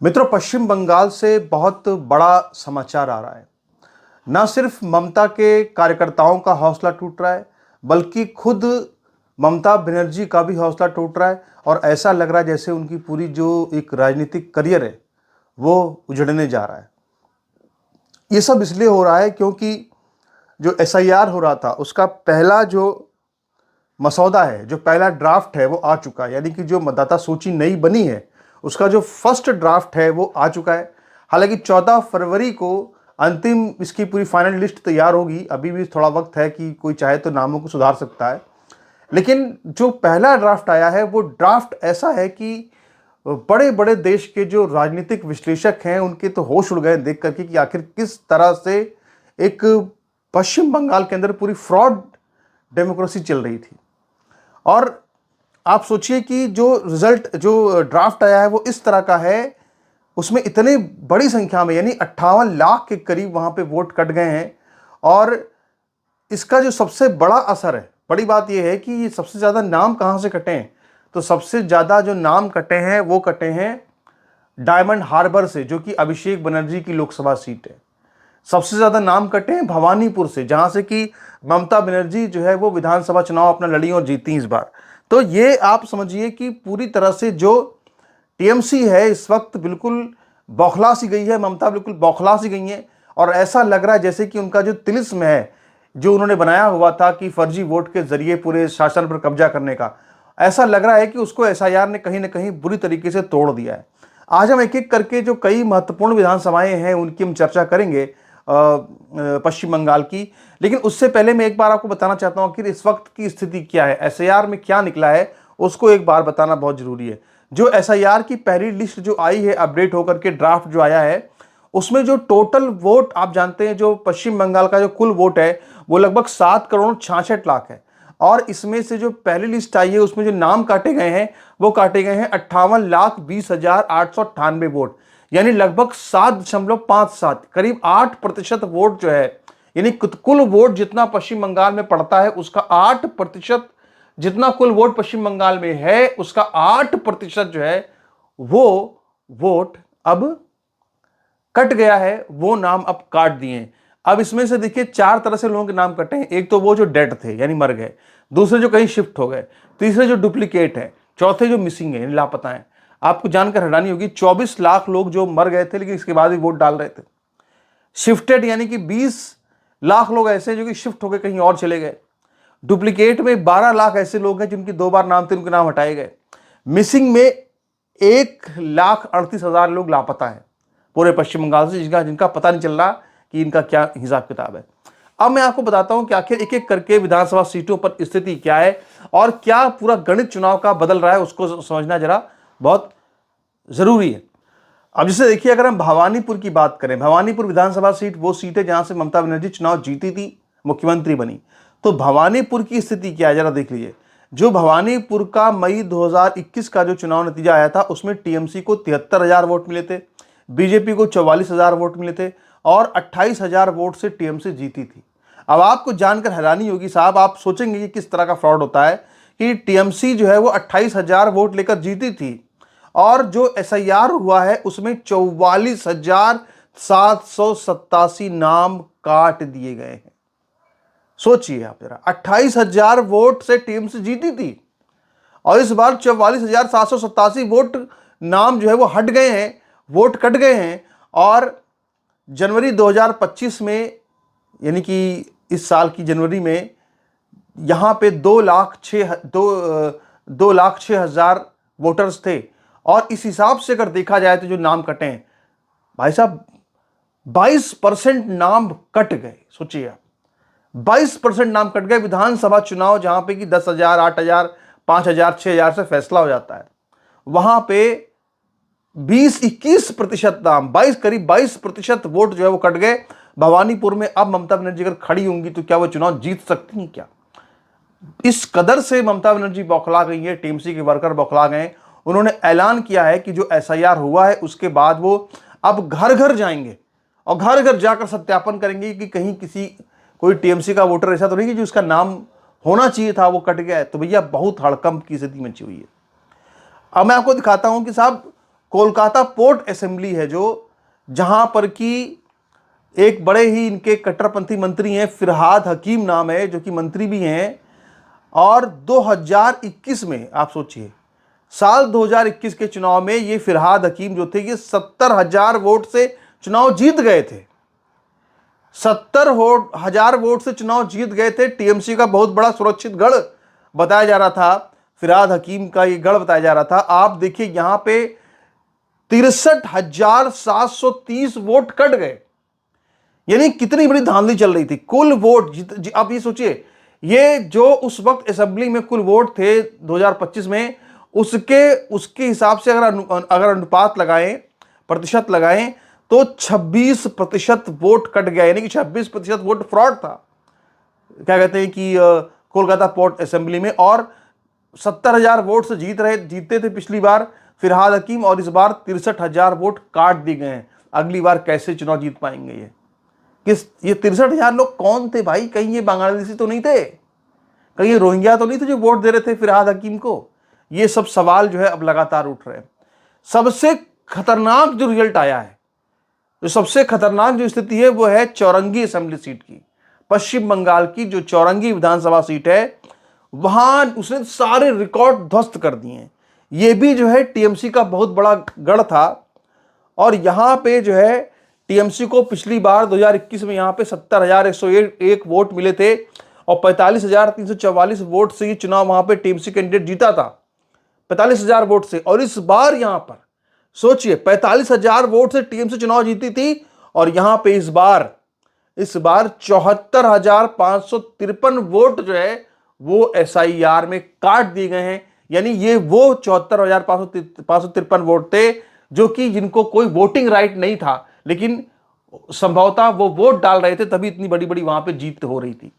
मित्रों, पश्चिम बंगाल से बहुत बड़ा समाचार आ रहा है। ना सिर्फ ममता के कार्यकर्ताओं का हौसला टूट रहा है, बल्कि खुद ममता बनर्जी का भी हौसला टूट रहा है और ऐसा लग रहा है जैसे उनकी पूरी जो एक राजनीतिक करियर है, वो उजड़ने जा रहा है। ये सब इसलिए हो रहा है क्योंकि जो एसआईआर हो रहा था, उसका पहला जो मसौदा है, जो पहला ड्राफ्ट है, वो आ चुका है। यानी कि जो मतदाता सूची नई बनी है, उसका जो फर्स्ट ड्राफ्ट है वो आ चुका है। हालांकि 14 फरवरी को अंतिम इसकी पूरी फाइनल लिस्ट तैयार होगी। अभी भी थोड़ा वक्त है कि कोई चाहे तो नामों को सुधार सकता है। लेकिन जो पहला ड्राफ्ट आया है, वो ड्राफ्ट ऐसा है कि बड़े बड़े देश के जो राजनीतिक विश्लेषक हैं, उनके तो होश उड़ गए देख करके कि आखिर किस तरह से एक पश्चिम बंगाल के अंदर पूरी फ्रॉड डेमोक्रेसी चल रही थी। और आप सोचिए कि जो रिजल्ट, जो ड्राफ्ट आया है, वो इस तरह का है। उसमें इतने बड़ी संख्या में, यानी 58 लाख के करीब वहां पे वोट कट गए हैं। और इसका जो सबसे बड़ा असर है, बड़ी बात यह है कि ये सबसे ज्यादा नाम कहां से कटे हैं। तो सबसे ज्यादा जो नाम कटे हैं वो कटे हैं डायमंड हार्बर से, जो कि अभिषेक बनर्जी की लोकसभा सीट है। सबसे ज्यादा नाम कटे हैं भवानीपुर से, जहां से कि ममता बनर्जी जो है वो विधानसभा चुनाव अपना लड़ी और जीती इस बार। तो ये आप समझिए कि पूरी तरह से जो टीएमसी है इस वक्त बिल्कुल बौखला सी गई है। ममता बिल्कुल बौखला सी गई है और ऐसा लग रहा है जैसे कि उनका जो तिलिस्म है, जो उन्होंने बनाया हुआ था कि फर्जी वोट के जरिए पूरे शासन पर कब्जा करने का, ऐसा लग रहा है कि उसको एसआईआर ने कहीं ना कहीं बुरी तरीके से तोड़ दिया है। आज हम एक एक करके जो कई महत्वपूर्ण विधानसभाएं हैं उनकी हम चर्चा करेंगे पश्चिम बंगाल की। लेकिन उससे पहले मैं एक बार आपको बताना चाहता हूं कि इस वक्त की स्थिति क्या है, एसआईआर में क्या निकला है, उसको एक बार बताना बहुत जरूरी है। जो एसआईआर की पहली लिस्ट जो आई है, अपडेट होकर के ड्राफ्ट जो आया है, उसमें जो टोटल वोट आप जानते हैं, जो पश्चिम बंगाल का जो कुल वोट है वो लगभग 7 करोड़ 66 लाख है। और इसमें से जो पहली लिस्ट आई है उसमें जो नाम काटे गए हैं वो काटे गए हैं 58,20,898 वोट, यानी लगभग 7.57, करीब 8% वोट जो है, यानी कुल वोट जितना पश्चिम बंगाल में पड़ता है उसका 8%, जितना कुल वोट पश्चिम बंगाल में है उसका 8% जो है वो वोट अब कट गया है। वो नाम अब काट दिए। अब इसमें से देखिए 4 तरह से लोगों के नाम कटे हैं। एक तो वो जो डेड थे यानी मर गए, दूसरे जो कहीं शिफ्ट हो गए, तीसरे जो डुप्लीकेट है, चौथे जो मिसिंग है, लापता है। आपको जानकर हैरानी होगी, 24 लाख लोग जो मर गए थे लेकिन इसके बाद भी वोट डाल रहे थे। शिफ्टेड यानी कि 20 लाख लोग ऐसे हैं जो कि शिफ्ट होकर कहीं और चले गए। डुप्लीकेट में 12 लाख ऐसे लोग हैं जिनकी 2 बार नाम थे, उनके नाम हटाए गए। मिसिंग में 1,38,000 लोग लापता हैं पूरे पश्चिम बंगाल से, जिनका पता नहीं चल रहा कि इनका क्या हिसाब किताब है। अब मैं आपको बताता हूं कि आखिर एक एक करके विधानसभा सीटों पर स्थिति क्या है और क्या पूरा गणित चुनाव का बदल रहा है, उसको समझना जरा बहुत जरूरी है। अब जैसे देखिए, अगर हम भवानीपुर की बात करें, भवानीपुर विधानसभा सीट वो सीट है जहां से ममता बनर्जी चुनाव जीती थी, मुख्यमंत्री बनी। तो भवानीपुर की स्थिति क्या है जरा देख लीजिए। जो भवानीपुर का मई 2021 का जो चुनाव नतीजा आया था, उसमें टीएमसी को 73,000 वोट मिले थे, बीजेपी को 44,000 वोट मिले थे और 28,000 वोट से टीएमसी जीती थी। अब आपको जानकर हैरानी होगी साहब, आप सोचेंगे कि किस तरह का फ्रॉड होता है कि टीएमसी जो है वो 28,000 वोट लेकर जीती थी और जो एसआईआर हुआ है उसमें 44,787 नाम काट दिए गए हैं। सोचिए आप जरा, 28,000 वोट से टीएमसी जीती थी और इस बार 44,787 वोट नाम जो है वो हट गए हैं, वोट कट गए हैं। और जनवरी 2025 में, यानी कि इस साल की जनवरी में, यहां पे 2,06,000 वोटर्स थे। और इस हिसाब से अगर देखा जाए तो जो नाम कटे हैं भाई साहब, 22% नाम कट गए। सोचिए आप, 22% नाम कट गए। विधानसभा चुनाव जहां पे कि 10,000, 8,000, 5,000, 6,000 से फैसला हो जाता है, वहां पे 20-21% नाम, करीब 22% वोट जो है वो कट गए भवानीपुर में। अब ममता बनर्जी अगर खड़ी होंगी तो क्या वो चुनाव जीत सकती हैं क्या? इस कदर से ममता बनर्जी बौखला गई है, टीएमसी के वर्कर बौखला गए। उन्होंने ऐलान किया है कि जो एसआईआर हुआ है उसके बाद वो अब घर घर जाएंगे और घर घर जाकर सत्यापन करेंगे कि कहीं कोई टीएमसी का वोटर ऐसा तो नहीं कि जो उसका नाम होना चाहिए था वो कट गया है। तो भैया बहुत हड़कंप की स्थिति मची हुई है। अब मैं आपको दिखाता हूं कि साहब कोलकाता पोर्ट असेंबली है जो, जहां पर कि एक बड़े ही इनके कट्टरपंथी मंत्री हैं, फिरहाद हकीम नाम है, जो कि मंत्री भी हैं। और 2021 में आप सोचिए, साल 2021 के चुनाव में ये फिरहाद हकीम जो थे, ये 70,000 वोट से चुनाव जीत गए थे। 70,000 वोट से चुनाव जीत गए थे। टीएमसी का बहुत बड़ा सुरक्षित गढ़ बताया जा रहा था, फिरहाद हकीम का ये गढ़ बताया जा रहा था। आप देखिए यहां पे 63,730 वोट कट गए, यानी कितनी बड़ी धांधली चल रही थी। कुल वोट आप ये सोचिए, ये जो उस वक्त असेंबली में कुल वोट थे 2025 में, उसके हिसाब से अगर अनुपात लगाएं, प्रतिशत लगाएं, तो 26% वोट कट गया, यानी कि 26% वोट फ्रॉड था, क्या कहते हैं कि कोलकाता पोर्ट असेंबली में। और 70,000 वोट से जीतते थे पिछली बार फिरहाद हकीम, और इस बार 63,000 वोट काट दिए गए हैं। अगली बार कैसे चुनाव जीत पाएंगे ये? ये 63,000 लोग कौन थे भाई? कहीं ये बांग्लादेशी तो नहीं थे, कहीं ये रोहिंग्या तो नहीं थे जो वोट दे रहे थे फिरहाद हकीम को? ये सब सवाल जो है अब लगातार उठ रहे हैं। सबसे खतरनाक जो रिजल्ट आया है, जो सबसे खतरनाक जो स्थिति है, वो है चौरंगी असेंबली सीट की। पश्चिम बंगाल की जो चौरंगी विधानसभा सीट है, वहां उसने सारे रिकॉर्ड ध्वस्त कर दिए हैं। ये भी जो है टीएमसी का बहुत बड़ा गढ़ था, और यहां पे जो है टीएमसी को पिछली बार 2021 में यहां पे 70,101 वोट मिले थे, और 45,344 वोट से ये चुनाव वहां पे टीएमसी कैंडिडेट जीता था, 45,000 वोट से। और इस बार यहां पर सोचिए, 45,000 वोट से टीएमसी चुनाव जीती थी, और यहां पे इस बार 74,553 वोट जो है वो एसआईआर में काट दिए गए हैं। यानी ये वो 74,553 वोट थे जो कि जिनको कोई वोटिंग राइट नहीं था, लेकिन संभवतः वो वोट डाल रहे थे, तभी इतनी बड़ी बड़ी वहां पे जीत हो रही थी।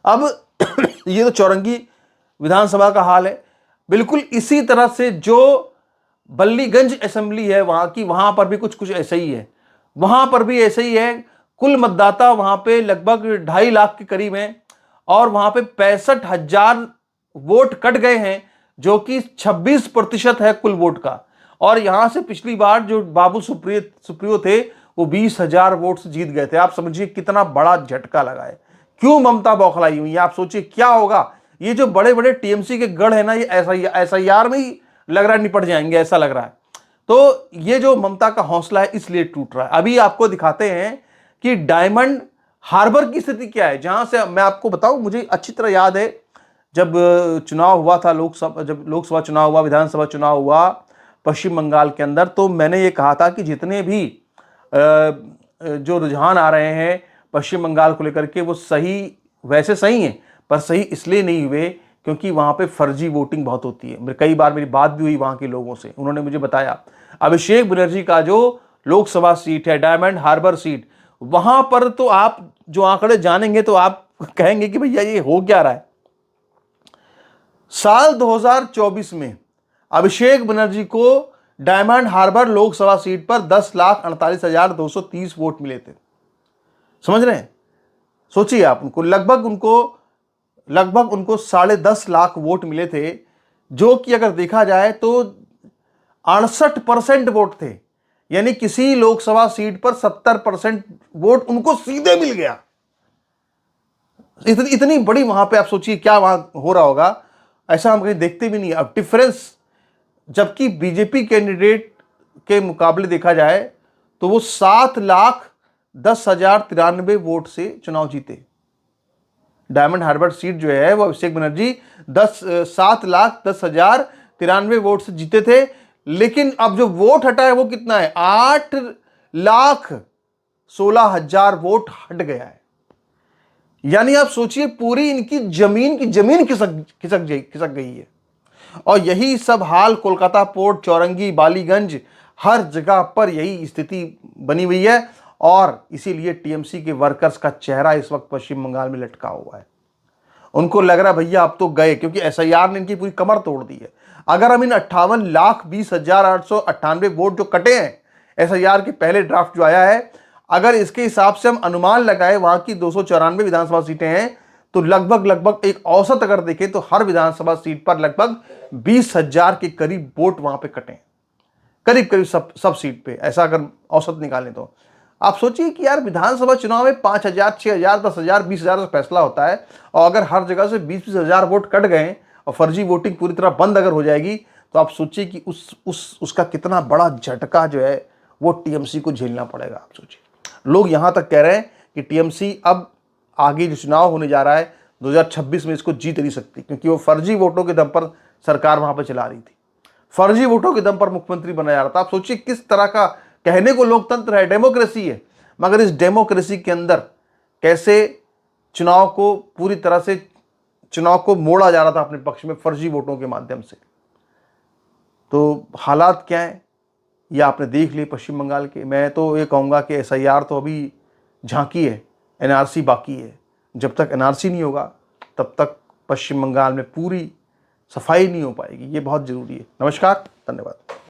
अब ये तो चौरंगी विधानसभा का हाल है। बिल्कुल इसी तरह से जो बल्लीगंज असेंबली है वहां की, वहां पर भी कुछ ऐसा ही है। वहां पर भी ऐसे ही है। कुल मतदाता वहां पे लगभग 2.5 लाख के करीब हैं, और वहां पे 65,000 वोट कट गए हैं, जो कि 26% है कुल वोट का। और यहां से पिछली बार जो बाबुल सुप्रियो थे, वो 20,000 वोट से जीत गए थे। आप समझिए कितना बड़ा झटका लगा है। क्यों ममता बौखलाई हुई? आप सोचिए क्या होगा। ये जो बड़े बड़े टीएमसी के गढ़ है ना, ये एसआईआर में ही लग रहा है निपट जाएंगे, ऐसा लग रहा है। तो ये जो ममता का हौसला है, इसलिए टूट रहा है। अभी आपको दिखाते हैं कि डायमंड हार्बर की स्थिति क्या है, जहां से मैं आपको बताऊं, मुझे अच्छी तरह याद है जब चुनाव हुआ था, जब लोकसभा चुनाव हुआ, विधानसभा चुनाव हुआ पश्चिम बंगाल के अंदर, तो मैंने ये कहा था कि जितने भी जो रुझान आ रहे हैं पश्चिम बंगाल को लेकर के, वो वैसे सही हैं, पर सही इसलिए नहीं हुए क्योंकि वहां पे फर्जी वोटिंग बहुत होती है। कई बार मेरी बात भी हुई वहां के लोगों से, उन्होंने मुझे बताया अभिषेक बनर्जी का जो लोकसभा सीट है, डायमंड हार्बर सीट, वहां पर तो आप जो आंकड़े जानेंगे तो आप कहेंगे कि भैया ये हो क्या रहा है। साल 2024 में अभिषेक बनर्जी को डायमंड हार्बर लोकसभा सीट पर 10,48,230 वोट मिले थे। समझ रहे हैं? सोचिए आप, लगभग उनको 10.5 लाख वोट मिले थे, जो कि अगर देखा जाए तो 68% वोट थे। यानी किसी लोकसभा सीट पर 70% वोट उनको सीधे मिल गया। इतनी बड़ी वहां पे आप सोचिए क्या वहां हो रहा होगा, ऐसा हम कहीं देखते भी नहीं। अब डिफरेंस, जबकि बीजेपी कैंडिडेट के मुकाबले देखा जाए तो वो 7,10,093 वोट से चुनाव जीते। डायमंड हार्बर सीट जो है वो अभिषेक बनर्जी 7,10,093 वोट से जीते थे, लेकिन अब जो वोट हटा है वो कितना है? 8,16,000 वोट हट गया है। यानी आप सोचिए पूरी इनकी जमीन खिसक गई है। और यही सब हाल कोलकाता पोर्ट, चौरंगी, बालीगंज, हर जगह पर यही स्थिति बनी हुई है। और इसीलिए टीएमसी के वर्कर्स का चेहरा इस वक्त पश्चिम बंगाल में लटका हुआ है। उनको लग रहा है भैया अब तो गए, क्योंकि एसआईआर ने इनकी पूरी कमर तोड़ दी है। अगर हम इन 58,20,898 वोट जो कटे हैं एसआईआर के पहले ड्राफ्ट जो आया है, अगर इसके हिसाब से हम अनुमान लगाए, वहां की 294 विधानसभा सीटें हैं, तो लगभग एक औसत अगर देखें तो हर विधानसभा सीट पर लगभग 20,000 के करीब वोट वहां पे कटे। करीब करीब सब सीट पे, ऐसा अगर औसत निकालें तो। आप सोचिए कि यार विधानसभा चुनाव में 5,000, 6,000, 10,000, 20,000 से फैसला होता है, और अगर हर जगह से 20,000 वोट कट गए और फर्जी वोटिंग पूरी तरह बंद अगर हो जाएगी, तो आप सोचिए कि उसका कितना बड़ा झटका जो है वो टीएमसी को झेलना पड़ेगा। आप सोचिए, लोग यहां तक कह रहे हैं कि टीएमसी अब आगे जो चुनाव होने जा रहा है 2026 में इसको जीत नहीं सकती, क्योंकि वो फर्जी वोटों के दम पर सरकार वहां पर चला रही थी, फर्जी वोटों के दम पर मुख्यमंत्री बनाया जा रहा था। आप सोचिए किस तरह का, कहने को लोकतंत्र है, डेमोक्रेसी है, मगर इस डेमोक्रेसी के अंदर कैसे चुनाव को पूरी तरह से चुनाव को मोड़ा जा रहा था अपने पक्ष में फर्जी वोटों के माध्यम से। तो हालात क्या है ये आपने देख लिए पश्चिम बंगाल के। मैं तो ये कहूँगा कि एसआईआर तो अभी झांकी है, एनआरसी बाकी है। जब तक एनआरसी नहीं होगा तब तक पश्चिम बंगाल में पूरी सफाई नहीं हो पाएगी। ये बहुत ज़रूरी है। नमस्कार, धन्यवाद।